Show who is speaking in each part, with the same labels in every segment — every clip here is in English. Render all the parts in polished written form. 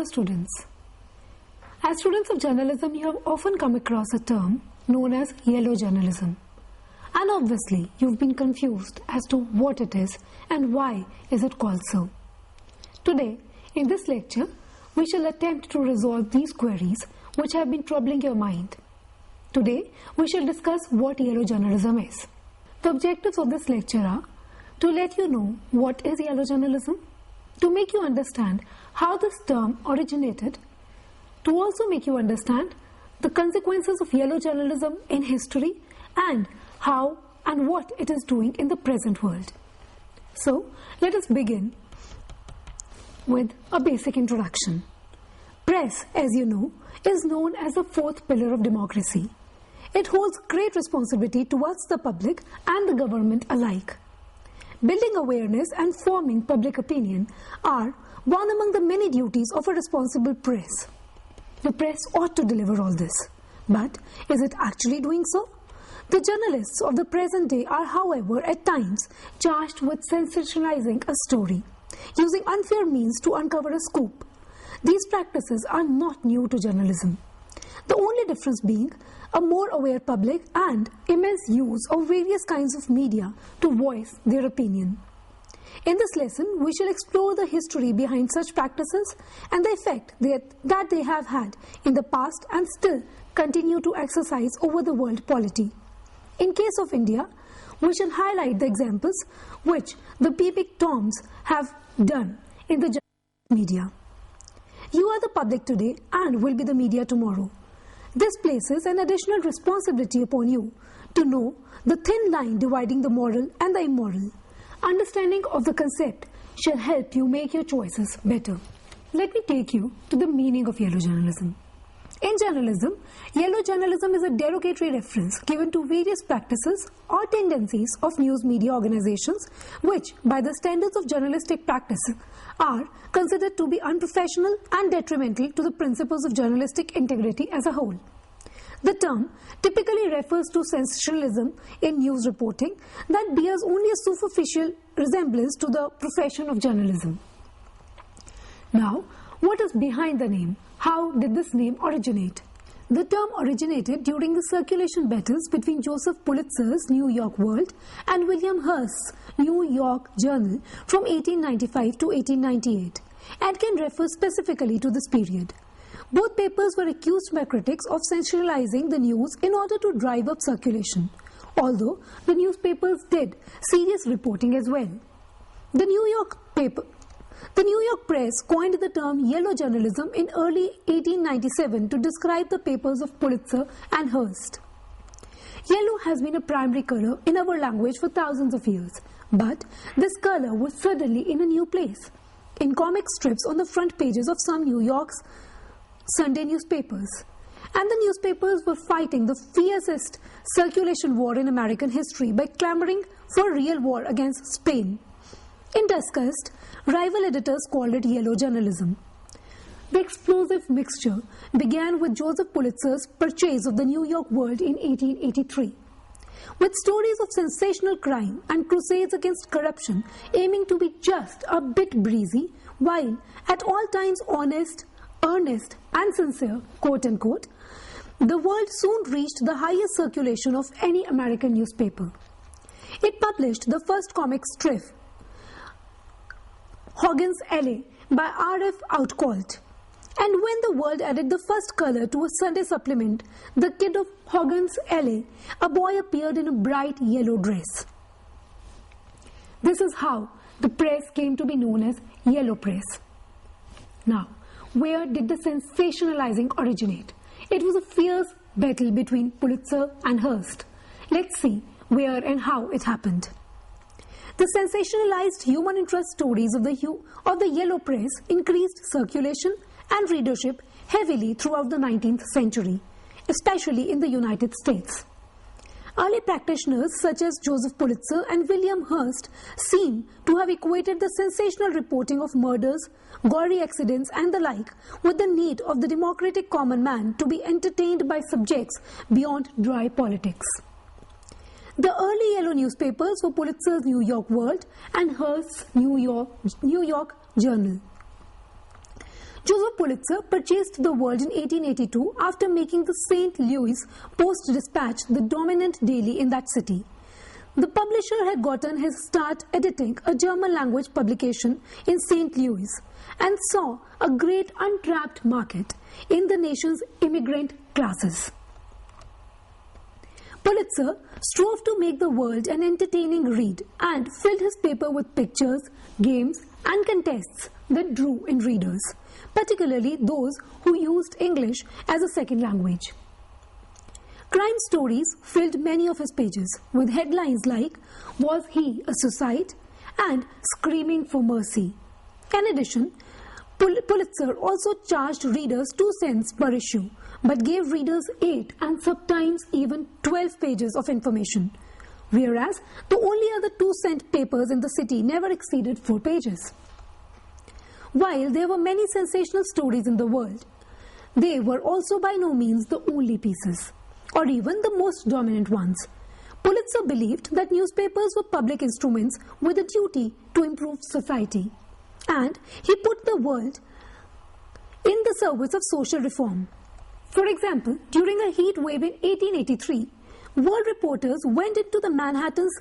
Speaker 1: Dear students, as students of journalism, you have often come across a term known as yellow journalism. And obviously, you've been confused as to what it is and why is it called so. Today, in this lecture, we shall attempt to resolve these queries which have been troubling your mind. Today, we shall discuss what yellow journalism is. The objectives of this lecture are to let you know what is yellow journalism, to make you understand how this term originated, to also make you understand the consequences of yellow journalism in history and how and what it is doing in the present world. So, let us begin with a basic introduction. Press, as you know, is known as the fourth pillar of democracy. It holds great responsibility towards the public and the government alike. Building awareness and forming public opinion are one among the many duties of a responsible press. The press ought to deliver all this. But is it actually doing so? The journalists of the present day are, however, at times charged with sensationalizing a story, using unfair means to uncover a scoop. These practices are not new to journalism. The only difference being a more aware public and immense use of various kinds of media to voice their opinion. In this lesson, we shall explore the history behind such practices and the effect that they have had in the past and still continue to exercise over the world polity. In case of India, we shall highlight the examples which the big toms have done in the media. You are the public today and will be the media tomorrow. This places an additional responsibility upon you to know the thin line dividing the moral and the immoral. Understanding of the concept shall help you make your choices better. Let me take you to the meaning of yellow journalism. In journalism, yellow journalism is a derogatory reference given to various practices or tendencies of news media organizations which, by the standards of journalistic practice, are considered to be unprofessional and detrimental to the principles of journalistic integrity as a whole. The term typically refers to sensationalism in news reporting that bears only a superficial resemblance to the profession of journalism. Now, what is behind the name? How did this name originate? The term originated during the circulation battles between Joseph Pulitzer's New York World and William Hearst's New York Journal from 1895 to 1898 and can refer specifically to this period. Both papers were accused by critics of sensationalizing the news in order to drive up circulation, although the newspapers did serious reporting as well. The New York Press coined the term yellow journalism in early 1897 to describe the papers of Pulitzer and Hearst. Yellow has been a primary color in our language for thousands of years, but this color was suddenly in a new place. In comic strips on the front pages of some New York's Sunday newspapers. And the newspapers were fighting the fiercest circulation war in American history by clamoring for a real war against Spain. In disgust, rival editors called it yellow journalism. The explosive mixture began with Joseph Pulitzer's purchase of the New York World in 1883. With stories of sensational crime and crusades against corruption aiming to be just a bit breezy, while at all times honest, earnest and sincere, quote-unquote, the World soon reached the highest circulation of any American newspaper. It published the first comic strip, Hogan's Alley by R.F. Outcault. And when the World added the first color to a Sunday supplement, the kid of Hogan's Alley, a boy appeared in a bright yellow dress. This is how the press came to be known as yellow press. Now, where did the sensationalizing originate? It was a fierce battle between Pulitzer and Hearst. Let's see where and how it happened. The sensationalized human interest stories of the yellow press increased circulation and readership heavily throughout the 19th century, especially in the United States. Early practitioners such as Joseph Pulitzer and William Hearst seem to have equated the sensational reporting of murders, gory accidents and the like with the need of the democratic common man to be entertained by subjects beyond dry politics. The early yellow newspapers were Pulitzer's New York World and Hearst's New York Journal. Joseph Pulitzer purchased the World in 1882 after making the St. Louis Post-Dispatch the dominant daily in that city. The publisher had gotten his start editing a German-language publication in St. Louis and saw a great untapped market in the nation's immigrant classes. Pulitzer strove to make the World an entertaining read and filled his paper with pictures, games, and contests that drew in readers, particularly those who used English as a second language. Crime stories filled many of his pages with headlines like "Was he a suicide?" and "Screaming for mercy." In addition, Pulitzer also charged readers 2 cents per issue, but gave readers 8 and sometimes even 12 pages of information, whereas the only other 2-cent papers in the city never exceeded 4 pages. While there were many sensational stories in the World, they were also by no means the only pieces, or even the most dominant ones. Pulitzer believed that newspapers were public instruments with a duty to improve society, and he put the World in the service of social reform. For example, during a heat wave in 1883, world reporters went into the Manhattan's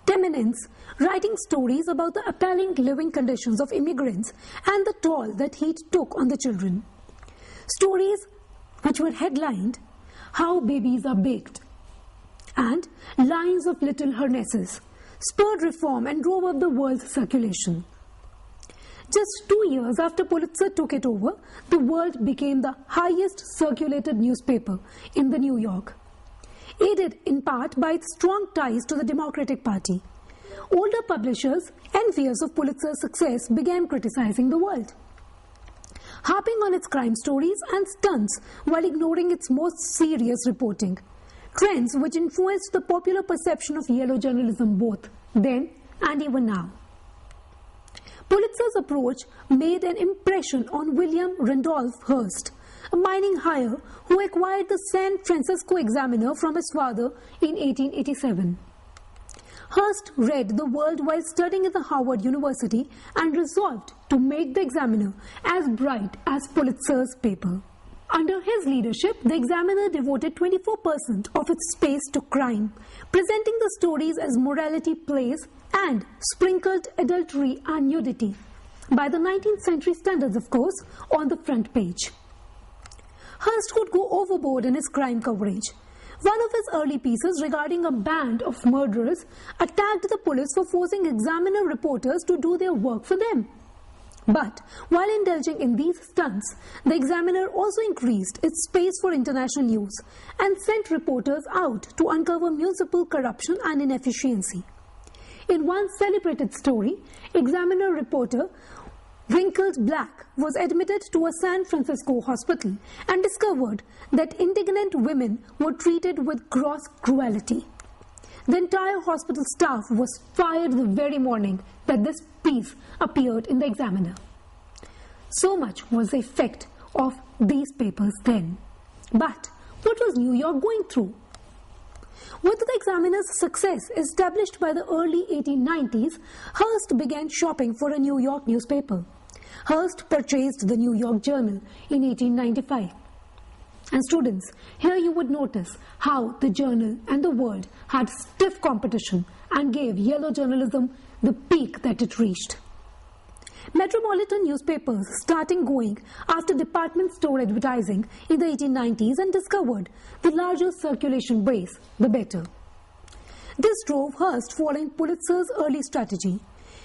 Speaker 1: tenements, writing stories about the appalling living conditions of immigrants and the toll that heat took on the children. Stories which were headlined "How Babies Are Baked" and "Lines of Little Harnesses" spurred reform and drove up the World's circulation. Just 2 years after Pulitzer took it over, the World became the highest circulated newspaper in the New York, aided in part by its strong ties to the Democratic Party. Older publishers, envious of Pulitzer's success, began criticizing the World, harping on its crime stories and stunts while ignoring its most serious reporting, trends which influenced the popular perception of yellow journalism both then and even now. Pulitzer's approach made an impression on William Randolph Hearst, a mining hire who acquired the San Francisco Examiner from his father in 1887. Hearst read the World while studying at the Howard University and resolved to make the Examiner as bright as Pulitzer's paper. Under his leadership, the Examiner devoted 24% of its space to crime, presenting the stories as morality plays and sprinkled adultery and nudity, by the 19th century standards of course, on the front page. Hearst could go overboard in his crime coverage. One of his early pieces regarding a band of murderers attacked the police for forcing Examiner reporters to do their work for them. But while indulging in these stunts, the Examiner also increased its space for international news and sent reporters out to uncover municipal corruption and inefficiency. In one celebrated story, Examiner reporter Wrinkled Black was admitted to a San Francisco hospital and discovered that indignant women were treated with gross cruelty. The entire hospital staff was fired the very morning that this piece appeared in the Examiner. So much was the effect of these papers then. But what was New York going through? With the Examiner's success established by the early 1890s, Hearst began shopping for a New York newspaper. Hearst purchased the New York Journal in 1895. And students, here you would notice how the Journal and the World had stiff competition and gave yellow journalism the peak that it reached. Metropolitan newspapers starting going after department store advertising in the 1890s and discovered the larger circulation base, the better. This drove Hearst following Pulitzer's early strategy.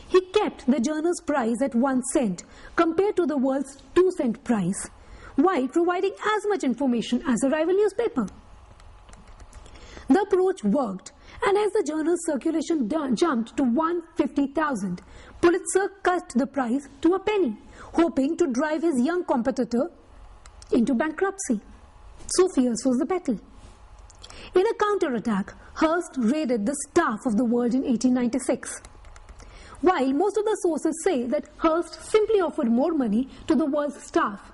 Speaker 1: He kept the journal's price at 1 cent compared to the World's 2-cent price, while providing as much information as a rival newspaper. The approach worked, and as the journal's circulation jumped to 150,000, Pulitzer cut the price to a penny, hoping to drive his young competitor into bankruptcy. So fierce was the battle. In a counterattack, Hearst raided the staff of the World in 1896. While most of the sources say that Hearst simply offered more money to the World's staff,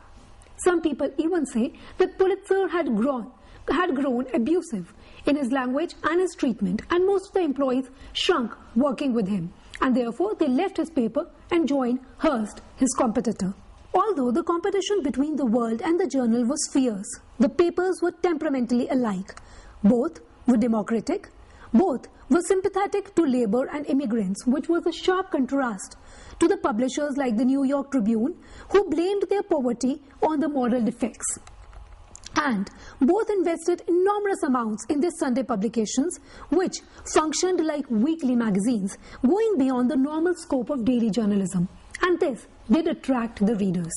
Speaker 1: some people even say that Pulitzer had grown abusive in his language and his treatment, and most of the employees shrunk working with him, and therefore they left his paper and joined Hearst, his competitor. Although the competition between the World and the Journal was fierce, the papers were temperamentally alike. Both were democratic. Both were sympathetic to labor and immigrants, which was a sharp contrast to the publishers like the New York Tribune, who blamed their poverty on the moral defects. And both invested enormous amounts in their Sunday publications, which functioned like weekly magazines, going beyond the normal scope of daily journalism. And this did attract the readers.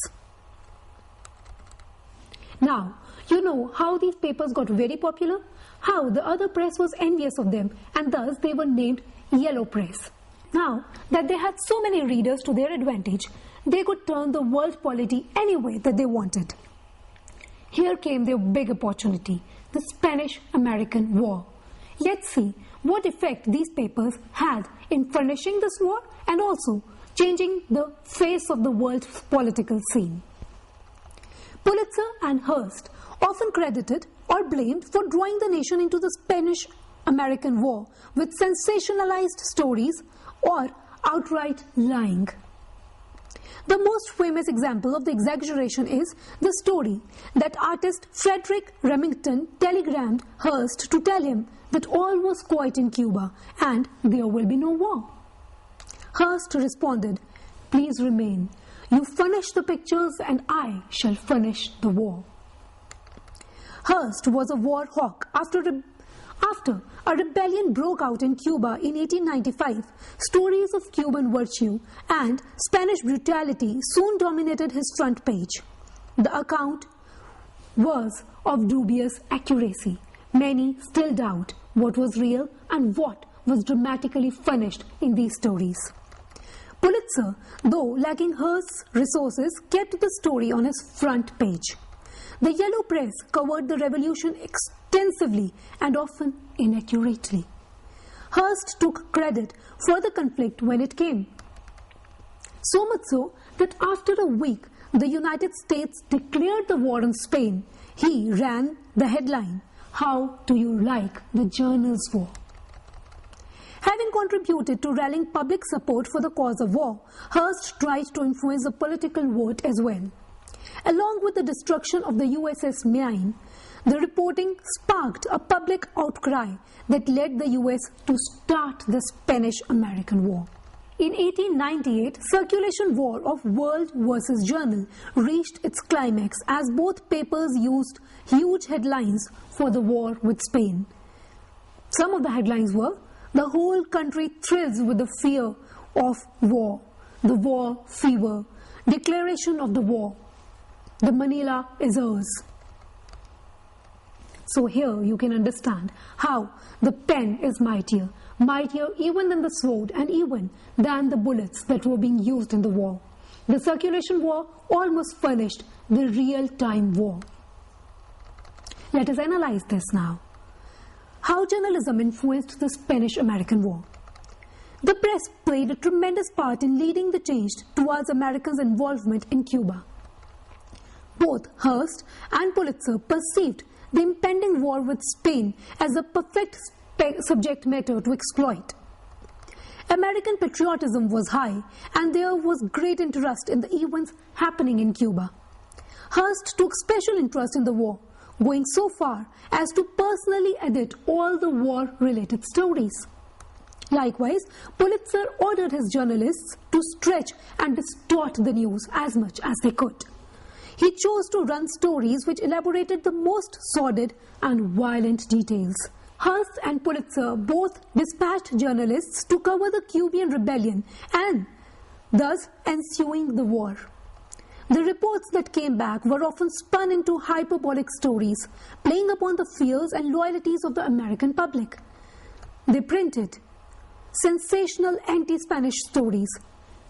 Speaker 1: Now, you know how these papers got very popular? How the other press was envious of them, and thus they were named Yellow Press. Now that they had so many readers to their advantage, they could turn the world polity any way that they wanted. Here came their big opportunity, the Spanish-American War. Let's see what effect these papers had in furnishing this war and also changing the face of the world's political scene. Pulitzer and Hearst often credited or blamed for drawing the nation into the Spanish-American War with sensationalized stories or outright lying. The most famous example of the exaggeration is the story that artist Frederick Remington telegrammed Hearst to tell him that all was quiet in Cuba and there will be no war. Hearst responded, "Please remain. You furnish the pictures and I shall furnish the war." Hearst was a war hawk. After a rebellion broke out in Cuba in 1895, stories of Cuban virtue and Spanish brutality soon dominated his front page. The account was of dubious accuracy. Many still doubt what was real and what was dramatically furnished in these stories. Pulitzer, though lacking Hearst's resources, kept the story on his front page. The Yellow Press covered the revolution extensively and often inaccurately. Hearst took credit for the conflict when it came. So much so that after a week, the United States declared the war on Spain. He ran the headline, "How do you like the Journal's war?" Having contributed to rallying public support for the cause of war, Hearst tried to influence the political vote as well. Along with the destruction of the USS Maine, the reporting sparked a public outcry that led the US to start the Spanish-American War. In 1898, circulation war of World versus Journal reached its climax as both papers used huge headlines for the war with Spain. Some of the headlines were, "The whole country thrills with the fear of war," "The war fever," "Declaration of the war," "The Manila is ours." So here you can understand how the pen is mightier even than the sword and even than the bullets that were being used in the war. The circulation war almost furnished the real-time war. Let us analyze this now. How journalism influenced the Spanish-American War. The press played a tremendous part in leading the change towards Americans' involvement in Cuba. Both Hearst and Pulitzer perceived the impending war with Spain as a perfect subject matter to exploit. American patriotism was high, and there was great interest in the events happening in Cuba. Hearst took special interest in the war, going so far as to personally edit all the war-related stories. Likewise, Pulitzer ordered his journalists to stretch and distort the news as much as they could. He chose to run stories which elaborated the most sordid and violent details. Hearst and Pulitzer both dispatched journalists to cover the Cuban rebellion and thus ensuing the war. The reports that came back were often spun into hyperbolic stories, playing upon the fears and loyalties of the American public. They printed sensational anti-Spanish stories,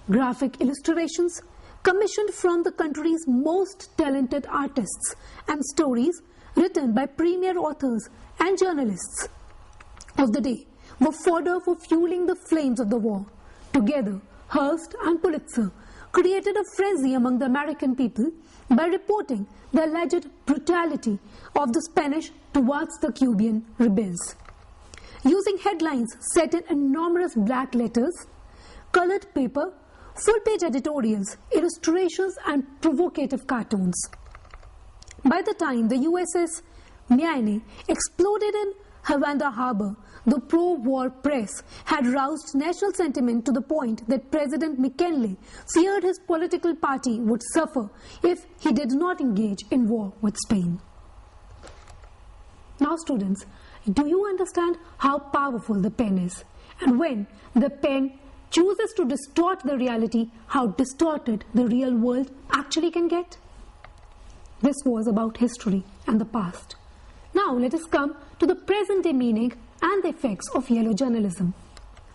Speaker 1: graphic illustrations commissioned from the country's most talented artists, and stories written by premier authors and journalists of the day were fodder for fueling the flames of the war. Together, Hearst and Pulitzer created a frenzy among the American people by reporting the alleged brutality of the Spanish towards the Cuban rebels. Using headlines set in enormous black letters, colored paper full-page editorials, illustrations and provocative cartoons. By the time the USS Maine exploded in Havana Harbor, the pro-war press had roused national sentiment to the point that President McKinley feared his political party would suffer if he did not engage in war with Spain. Now students, do you understand how powerful the pen is? And when the pen chooses to distort the reality, how distorted the real world actually can get? This was about history and the past. Now let us come to the present day meaning and the effects of yellow journalism.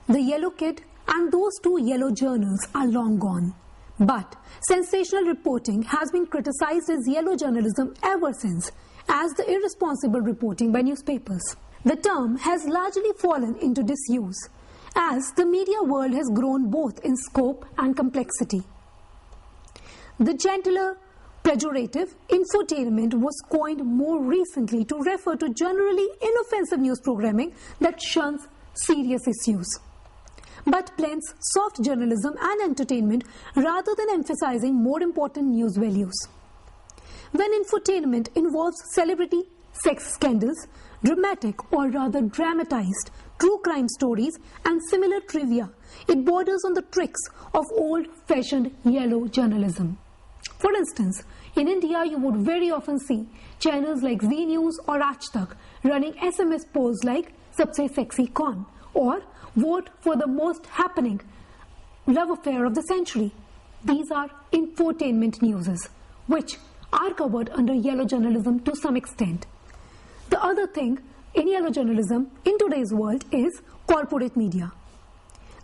Speaker 1: The Yellow Kid and those two yellow journals are long gone. But sensational reporting has been criticized as yellow journalism ever since, as the irresponsible reporting by newspapers. The term has largely fallen into disuse, as the media world has grown both in scope and complexity. The gentler pejorative infotainment was coined more recently to refer to generally inoffensive news programming that shuns serious issues, but blends soft journalism and entertainment rather than emphasizing more important news values. When infotainment involves celebrity sex scandals, dramatic or rather dramatized true crime stories and similar trivia, it borders on the tricks of old-fashioned yellow journalism. For instance, in India you would very often see channels like Zee News or Aaj Tak running SMS polls like Sabse Sexy Kaun or Vote for the Most Happening Love Affair of the Century. These are infotainment newses, which are covered under yellow journalism to some extent. The other thing in yellow journalism in today's world is corporate media.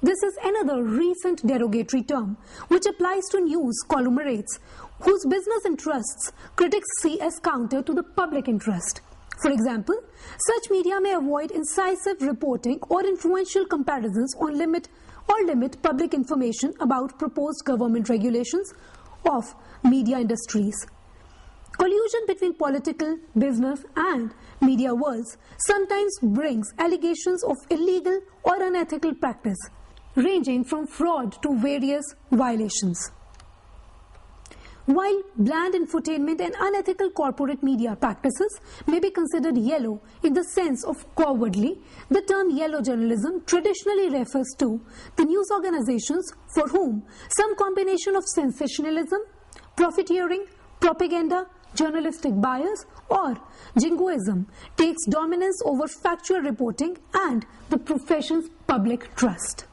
Speaker 1: This is another recent derogatory term which applies to news conglomerates whose business interests critics see as counter to the public interest. For example, such media may avoid incisive reporting or influential comparisons on limit public information about proposed government regulations of media industries. Collusion between political, business and media worlds sometimes brings allegations of illegal or unethical practice, ranging from fraud to various violations. While bland infotainment and unethical corporate media practices may be considered yellow in the sense of cowardly, the term yellow journalism traditionally refers to the news organizations for whom some combination of sensationalism, profiteering, propaganda, journalistic bias or jingoism takes dominance over factual reporting and the profession's public trust.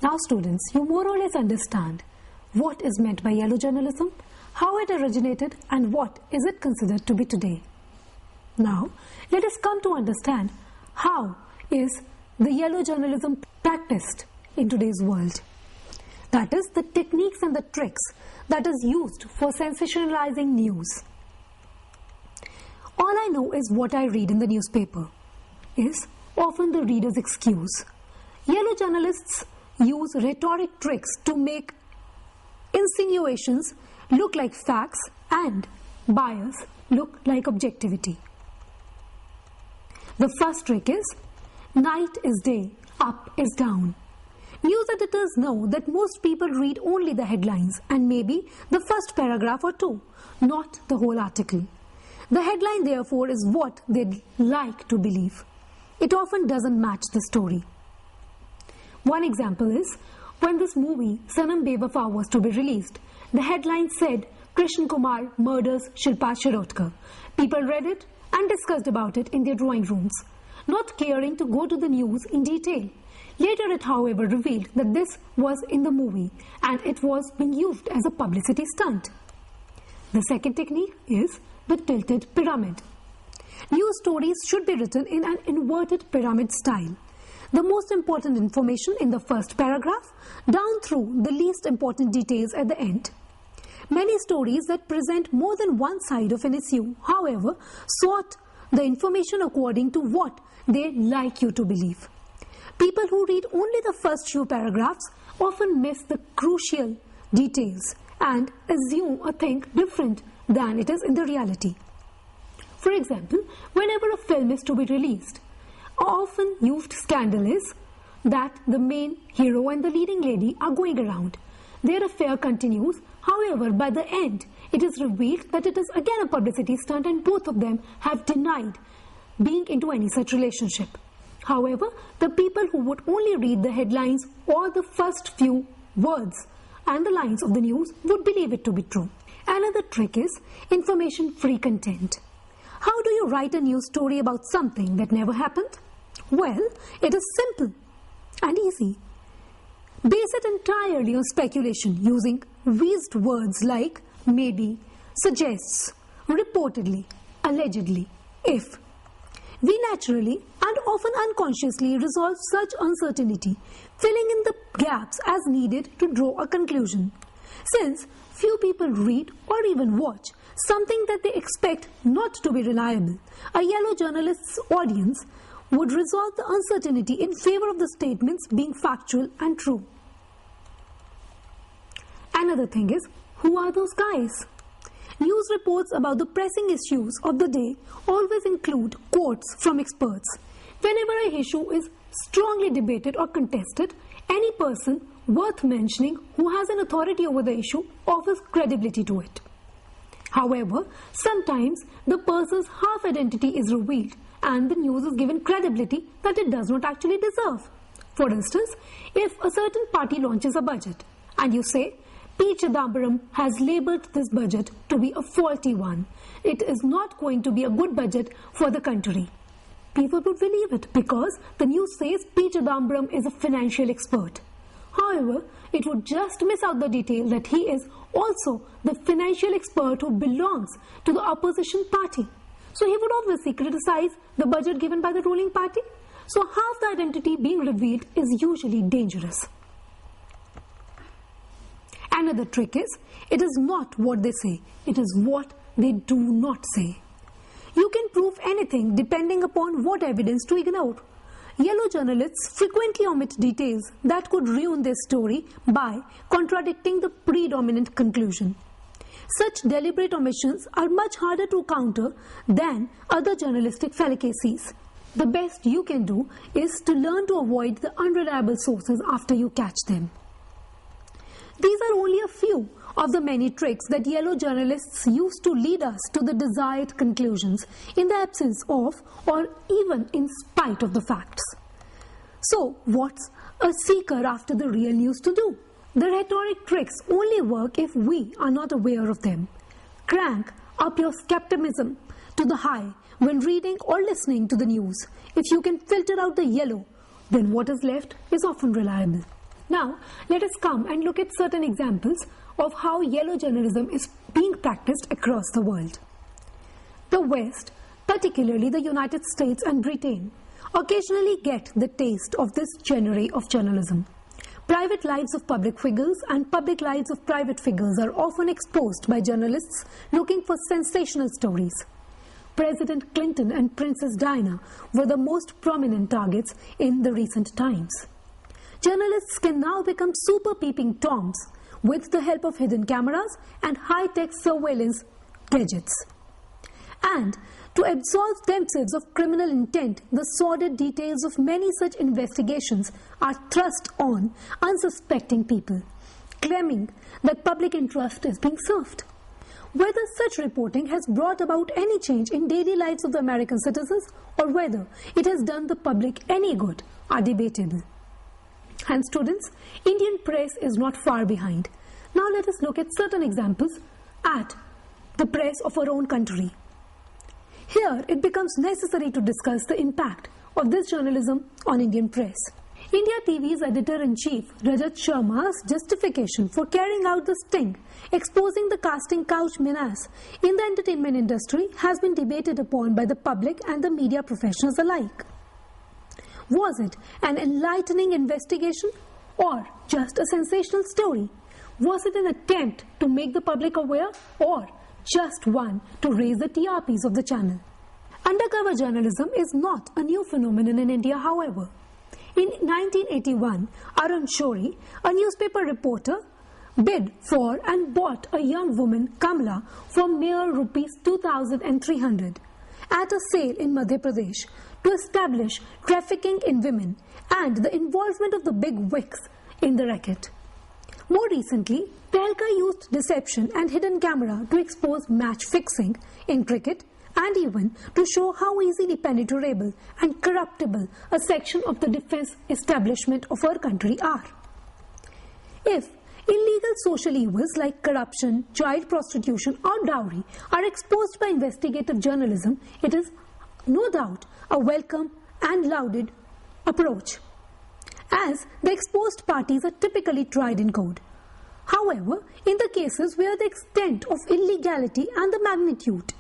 Speaker 1: Now students, you more or less understand what is meant by yellow journalism, how it originated and what is it considered to be today. Now let us come to understand how is the yellow journalism practiced in today's world. That is, the techniques and the tricks that is used for sensationalizing news. All I know is what I read in the newspaper is often the reader's excuse. Yellow journalists use rhetoric tricks to make insinuations look like facts and bias look like objectivity. The first trick is night is day, up is down. News editors know that most people read only the headlines and maybe the first paragraph or two, not the whole article. The headline therefore is what they'd like to believe. It often doesn't match the story. One example is when this movie Sanam Bewafa was to be released, the headline said Krishan Kumar murders Shilpa Shirotkar. People read it and discussed about it in their drawing rooms, not caring to go to the news in detail. Later it however revealed that this was in the movie and it was being used as a publicity stunt. The second technique is the tilted pyramid. News stories should be written in an inverted pyramid style. The most important information in the first paragraph, down through the least important details at the end. Many stories that present more than one side of an issue, however, sort the information according to what they like you to believe. People who read only the first few paragraphs often miss the crucial details and assume a thing different than it is in the reality. For example, whenever a film is to be released, an often used scandal is that the main hero and the leading lady are going around. Their affair continues. However, by the end, it is revealed that it is again a publicity stunt and both of them have denied being into any such relationship. However, the people who would only read the headlines or the first few words and the lines of the news would believe it to be true. Another trick is information-free content. How do you write a news story about something that never happened? Well, it is simple and easy. Base it entirely on speculation using wheezed words like maybe, suggests, reportedly, allegedly, if. We naturally and often unconsciously resolve such uncertainty, filling in the gaps as needed to draw a conclusion. Since few people read or even watch something that they expect not to be reliable, a yellow journalist's audience would resolve the uncertainty in favor of the statements being factual and true. Another thing is, who are those guys? News reports about the pressing issues of the day always include quotes from experts. Whenever an issue is strongly debated or contested, any person worth mentioning who has an authority over the issue offers credibility to it. However, sometimes the person's half identity is revealed and the news is given credibility that it does not actually deserve. For instance, if a certain party launches a budget and you say, P. Chidambaram has labelled this budget to be a faulty one. It is not going to be a good budget for the country. People would believe it because the news says P. Chidambaram is a financial expert. However, it would just miss out the detail that he is also the financial expert who belongs to the opposition party. So he would obviously criticize the budget given by the ruling party. So half the identity being revealed is usually dangerous. Another trick is, it is not what they say, it is what they do not say. You can prove anything depending upon what evidence to ignore. Yellow journalists frequently omit details that could ruin their story by contradicting the predominant conclusion. Such deliberate omissions are much harder to counter than other journalistic fallacies. The best you can do is to learn to avoid the unreliable sources after you catch them. These are only a few of the many tricks that yellow journalists use to lead us to the desired conclusions in the absence of or even in spite of the facts. So, what's a seeker after the real news to do? The rhetoric tricks only work if we are not aware of them. Crank up your skepticism to the high when reading or listening to the news. If you can filter out the yellow, then what is left is often reliable. Now, let us come and look at certain examples of how yellow journalism is being practiced across the world. The West, particularly the United States and Britain, occasionally get the taste of this genre of journalism. Private lives of public figures and public lives of private figures are often exposed by journalists looking for sensational stories. President Clinton and Princess Diana were the most prominent targets in the recent times. Journalists can now become super peeping toms with the help of hidden cameras and high-tech surveillance gadgets. And to absolve themselves of criminal intent, the sordid details of many such investigations are thrust on unsuspecting people, claiming that public interest is being served. Whether such reporting has brought about any change in daily lives of the American citizens or whether it has done the public any good are debatable. And students, Indian press is not far behind. Now let us look at certain examples at the press of our own country. Here it becomes necessary to discuss the impact of this journalism on Indian press. India TV's editor-in-chief Rajat Sharma's justification for carrying out the sting, exposing the casting couch menace in the entertainment industry has been debated upon by the public and the media professionals alike. Was it an enlightening investigation or just a sensational story? Was it an attempt to make the public aware or just one to raise the TRPs of the channel? Undercover journalism is not a new phenomenon in India, however. In 1981, Arun Shourie, a newspaper reporter, bid for and bought a young woman, Kamla, for mere rupees 2,300 at a sale in Madhya Pradesh to establish trafficking in women and the involvement of the big wigs in the racket. More recently, Tehelka used deception and hidden camera to expose match fixing in cricket and even to show how easily penetrable and corruptible a section of the defense establishment of our country are. If illegal social evils like corruption, child prostitution or dowry are exposed by investigative journalism, it is no doubt a welcome and lauded approach, as the exposed parties are typically tried in court. However, in the cases where the extent of illegality and the magnitude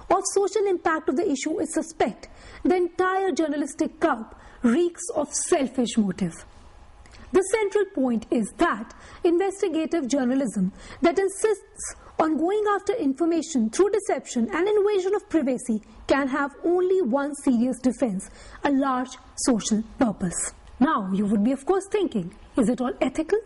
Speaker 1: of social impact of the issue is suspect, the entire journalistic carp reeks of selfish motive. The central point is that investigative journalism that insists on going after information through deception and invasion of privacy can have only one serious defense: a large social purpose. Now, you would be of course thinking, is it all ethical?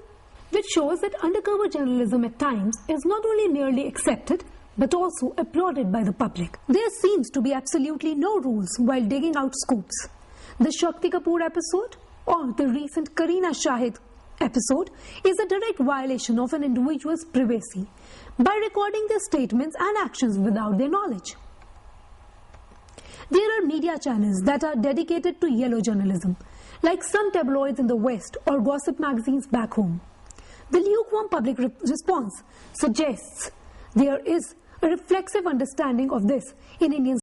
Speaker 1: Which shows that undercover journalism at times is not only merely accepted, but also applauded by the public. There seems to be absolutely no rules while digging out scoops. The Shakti Kapoor episode or the recent Kareena Shahid episode is a direct violation of an individual's privacy by recording their statements and actions without their knowledge. There are media channels that are dedicated to yellow journalism, like some tabloids in the West or gossip magazines back home. The lukewarm public response suggests there is a reflexive understanding of this in Indian